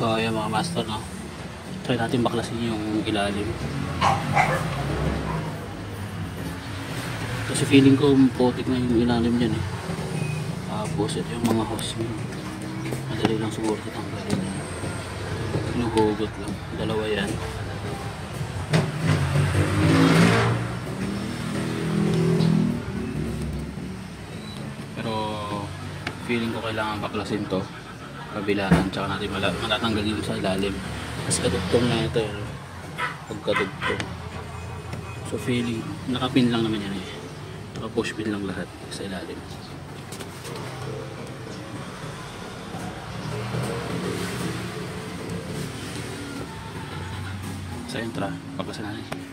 So ayan mga master, no? Try natin baklasin yung ilalim. Kasi feeling ko putik na yung ilalim dyan eh. Tapos ito yung mga hose nyo. Madali lang siguro tatanggalin. Pinuhugot lang. Dalawa yan. Pero feeling ko kailangan baklasin to. Kabilaan, tsaka natin matatanggal dito sa ilalim. Kasi kadugtong na ito eh. Pagkadugtong. So feeling, nakapin lang naman yan eh. Naka-push pin lang lahat sa ilalim. Sa entra, baklasin natin.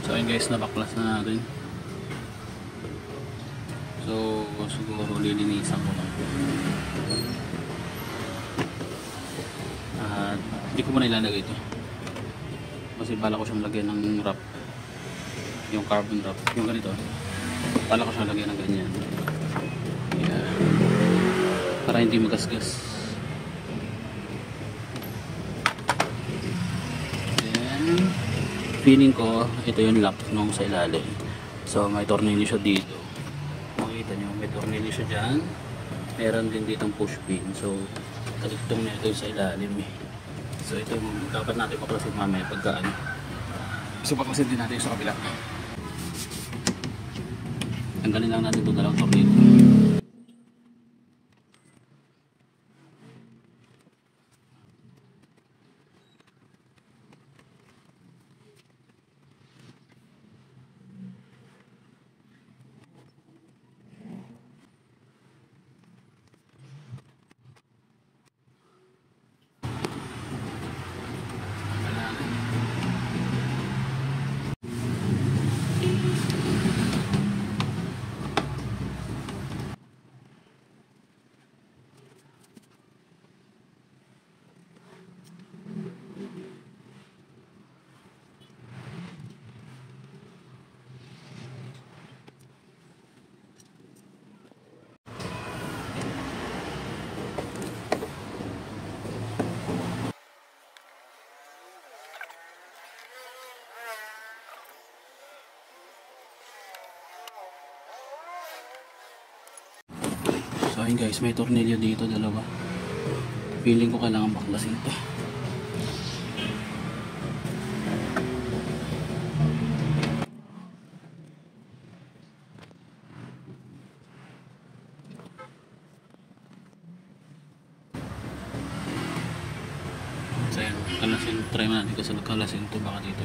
So ayun guys, nabaklas na natin. So siguro lilinisan ko lang. At hindi ko muna ilalagay ito. Kasi bala ko siyang lagyan ng wrap. Yung carbon wrap. Yung ganito. Bala ko siyang lagyan ng ganyan. Ayan. Para hindi magasgas. Feeling ko ito yung lock nung sa ilalim. So may tornilyo siya dito. Makikita nyo, may tornilyo siya dyan. Meron din ditong push pin. So kalugtong na ito yung sa ilalim eh. So ito yung dapat natin baklasin mamaya pagka ano. So baklasin din natin yung sa kabila. Tanggalin lang natin ito dalawang tornilyo. So ayun guys, may tornilyo dito, dalawa. Feeling ko kailangan baklasin ito. So ayan, kalasin, try mo natin kasi kalasin ito, baka dito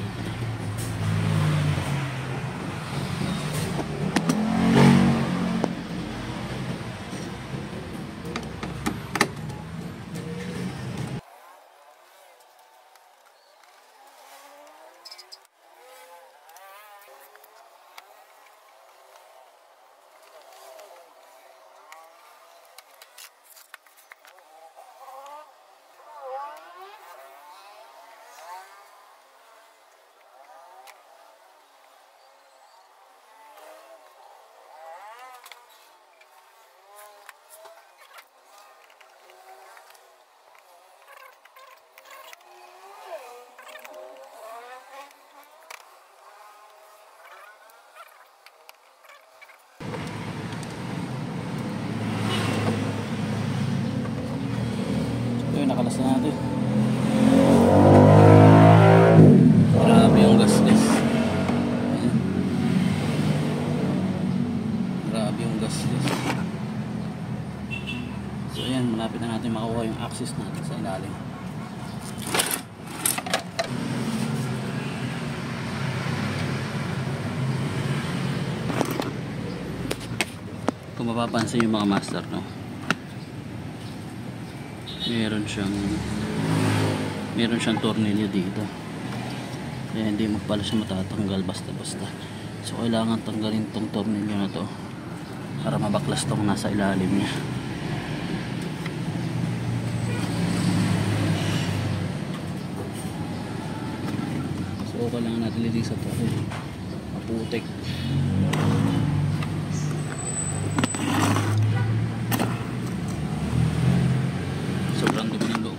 yung nakalas na natin. Grabe yung gasgas. Grabe yung gasgas. So ayan, malapit na natin makuha yung axis natin sa ilalim. Kung mapapansin yung mga master, no, meron siyang meron siyang tornilyo dito. Kaya hindi mo pala siya matatanggal basta-basta. So kailangan tanggalin tong tornilyo na to para mabaklas tong nasa ilalim niya. So kailangan natin linisan ito kasi maputik. Sobrang dumi ng loob.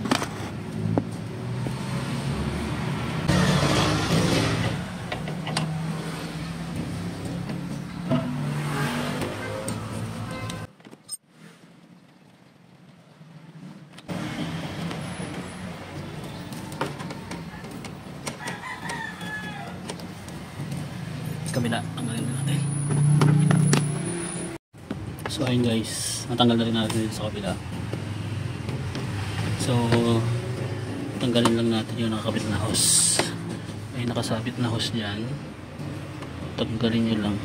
Kabila, tanggalin na natin. So ayun guys, natanggal na rin natin dito sa kabila. So tanggalin lang natin yung nakakabit na hose. May nakasabit na hose dyan, tanggalin nyo lang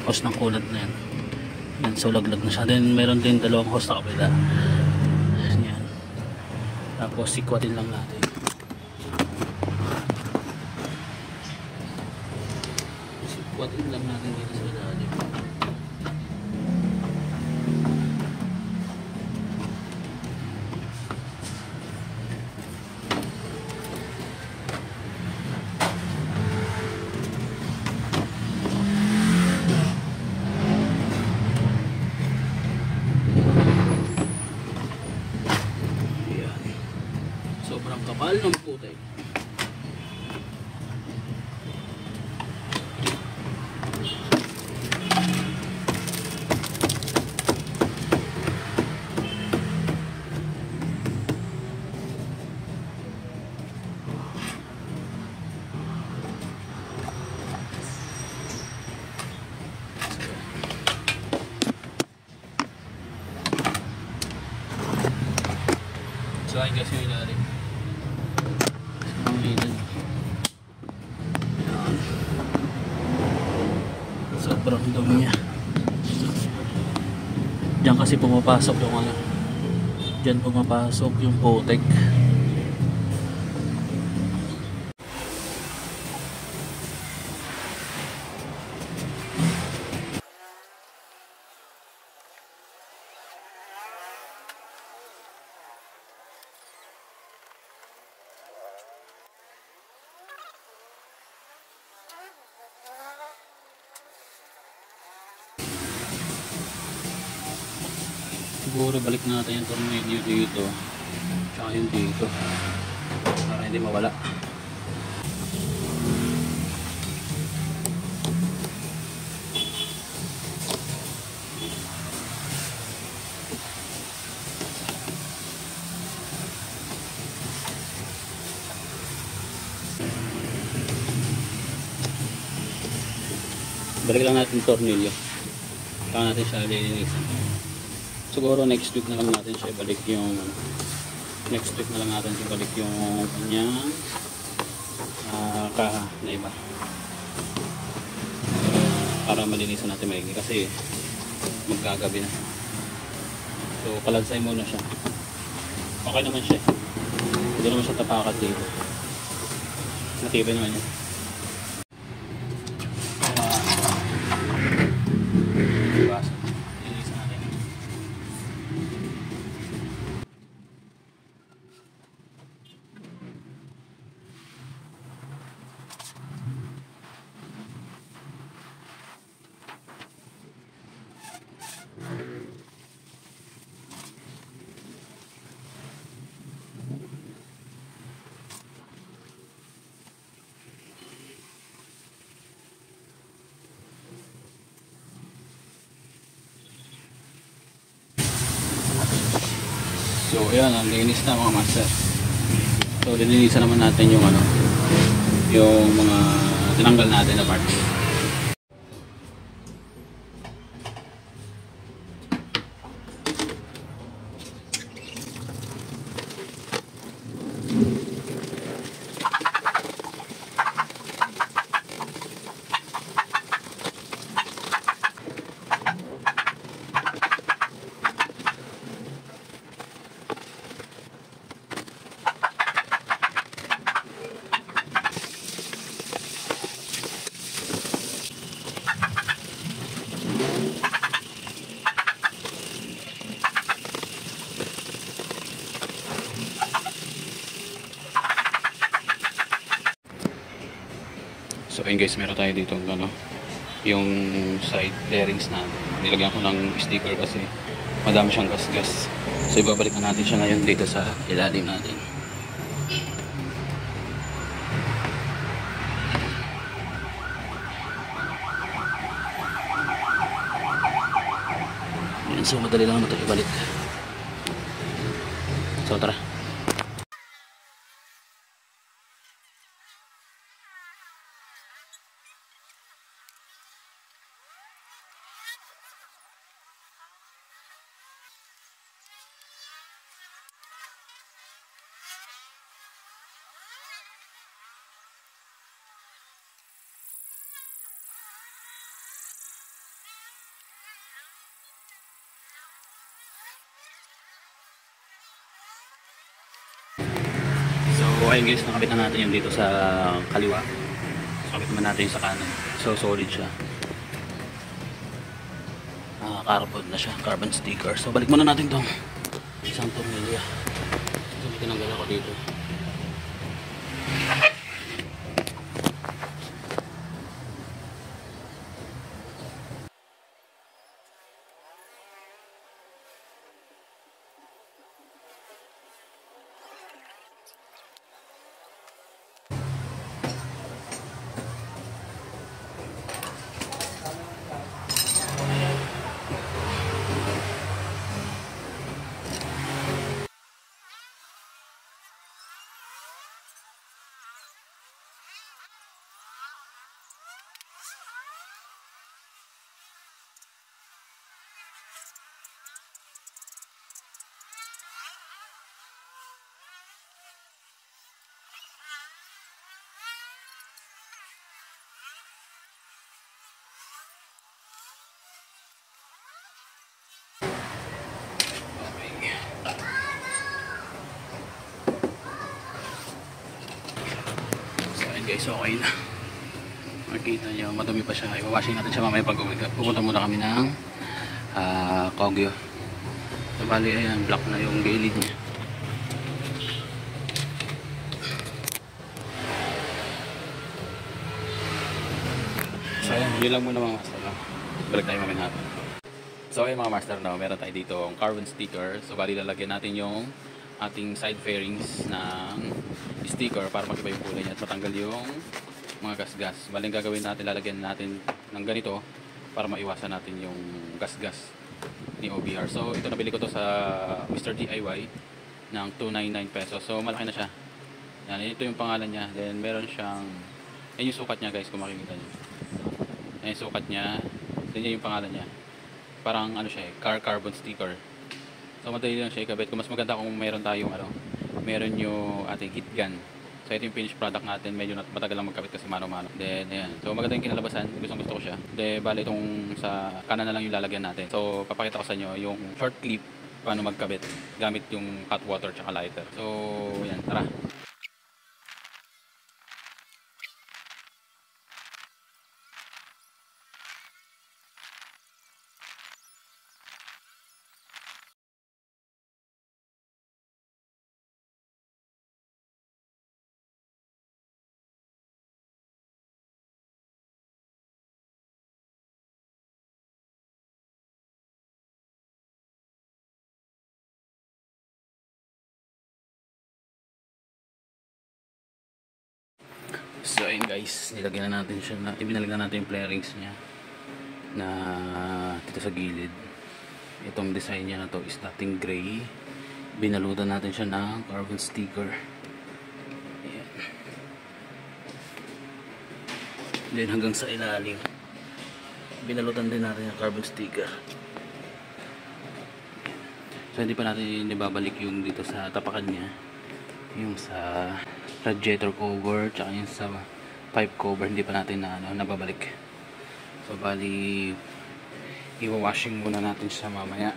hose ng kulat na yan. Yan, so laglag na siya. Then meron din dalawang hose sa kabila. Yan. Tapos sikwatin lang natin. Sikwatin lang natin dito sa ilalim. Sobrang kapal ng putik. So ayun guys yung ilalim. Sobrang dumi niya. Diyan kasi pumapasok yung ano. Diyan pumapasok yung putik. Siguro balik natin yung tornilyo dito tsaka yung dito para hindi mawala. Balik lang natin yung tornilyo saka natin siya lilinisan. Siguro next week na lang natin siya balik yung kanyang kaha na iba para malinisan natin maigi kasi magkagabi na. So kalansay muna siya. Okay naman siya, hindi naman siya tapakat dito, matibay naman yun. So ayan, ang linis na mga master. So lilinisan naman natin yung yung mga tinanggal natin na part. So ayun guys, meron tayo dito ano, yung side bearings natin. Nilagyan ko ng sticker kasi madami siyang gas-gas. So ibabalik na natin siya ngayon dito sa ilalim natin. Yan, so madali lang ito ibalik. So tara. So ayun guys, nakabit na natin yung dito sa kaliwa. So kabit naman natin yung sa kanan. So solid siya. Carbon na siya, carbon sticker. So balik muna natin tong isang tornilyo. So tinanggal ako dito. Guys, okay na. Makikita nyo, madumi pa siya. Iwawashing natin siya mamaya pag uwi. Pupunta muna kami ng Kogyo. So bali, ayan, black na yung gilid niya. So ayan, yun lang muna mga master. Balik tayo mamaya hapon. So ayan mga master, meron tayo dito ang carbon sticker. So bali, lalagyan natin yung ating side fairings ng sticker para mag-iba yung kulay niya at matanggal yung mga gas-gas. Baling gagawin natin, lalagyan natin ng ganito para maiwasan natin yung gas-gas ni OBR. So ito, nabili ko to sa Mr. DIY ng 299 pesos. So malaki na siya. Yan, ito yung pangalan niya. Then meron siyang, yan yung sukat niya guys kung makikita niyo. Yan yung sukat niya. Then yan yung pangalan niya. Parang ano siya, carbon sticker. So madali lang siya ikabit. Kung mas maganda kung meron tayong meron yung ating heat gun. So ito yung finished product natin. Medyo matagal lang magkabit kasi mano-mano. Then ayan. So maganda yung kinalabasan. Gusto ko siya. Then bali itong sa kanan na lang yung lalagyan natin. So papakita ko sa inyo yung short clip paano magkabit gamit yung hot water tsaka lighter. So ayan, tara. So ayun guys, nilagyan na natin siya na, ibinalagyan natin yung flarings niya na dito sa gilid. Itong design niya na to is dating gray. Binalutan natin siya ng carbon sticker. Ayan. Then hanggang sa ilalim binalutan din natin yung carbon sticker. So hindi pa natin ibabalik yung dito sa tapakan niya, yung sa radiator cover tsaka yung sa pipe cover, hindi pa natin nababalik. So bali iwa-washing muna natin siya mamaya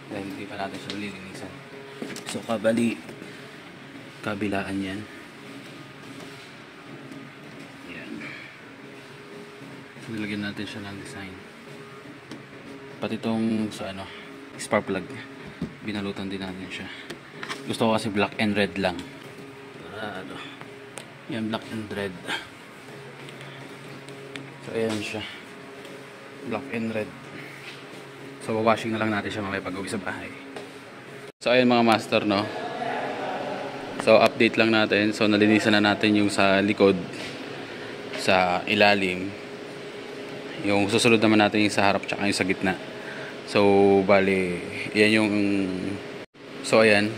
dahil hindi pa natin siya lilinisan. So kabali kabilaan yan. Yan. Nilagyan natin siya ng design. Pati itong sa spark plug binalutan din natin siya. Gusto ko kasi black and red lang. Yan, black and red. So ayan siya, black and red. So washing na lang natin siya mamaya pag-uwi sa bahay. So ayan mga master, no. So update lang natin. So nalinisan na natin yung sa likod, sa ilalim. Yung susunod naman natin yung sa harap tsaka yung sa gitna. So bali, yan yung, so ayan.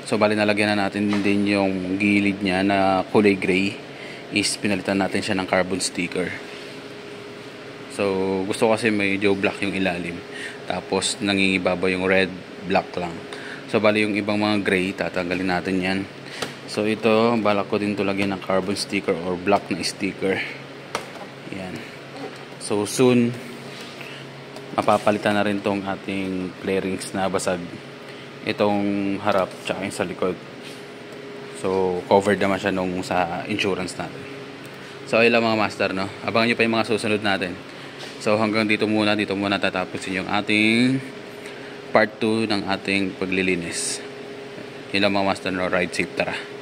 So bali nalagyan na natin din yung gilid niya na kulay gray. Is pinalitan natin siya ng carbon sticker. So gusto ko kasi medyo black yung ilalim. Tapos nangingibaba yung red, black lang. So bali yung ibang mga gray, tatanggalin natin yan. So ito, balak ko din to lagyan ng carbon sticker or black na sticker. Yan. So soon, mapapalitan na rin tong ating flarings na basag. Itong harap tsaka yung sa likod. So covered naman siya nung sa insurance natin. So ayun lang mga master, no. Abangan nyo pa yung mga susunod natin. So hanggang dito muna tatapusin yung ating part 2 ng ating paglilinis. Yun lang mga master, no. Ride safe, tara.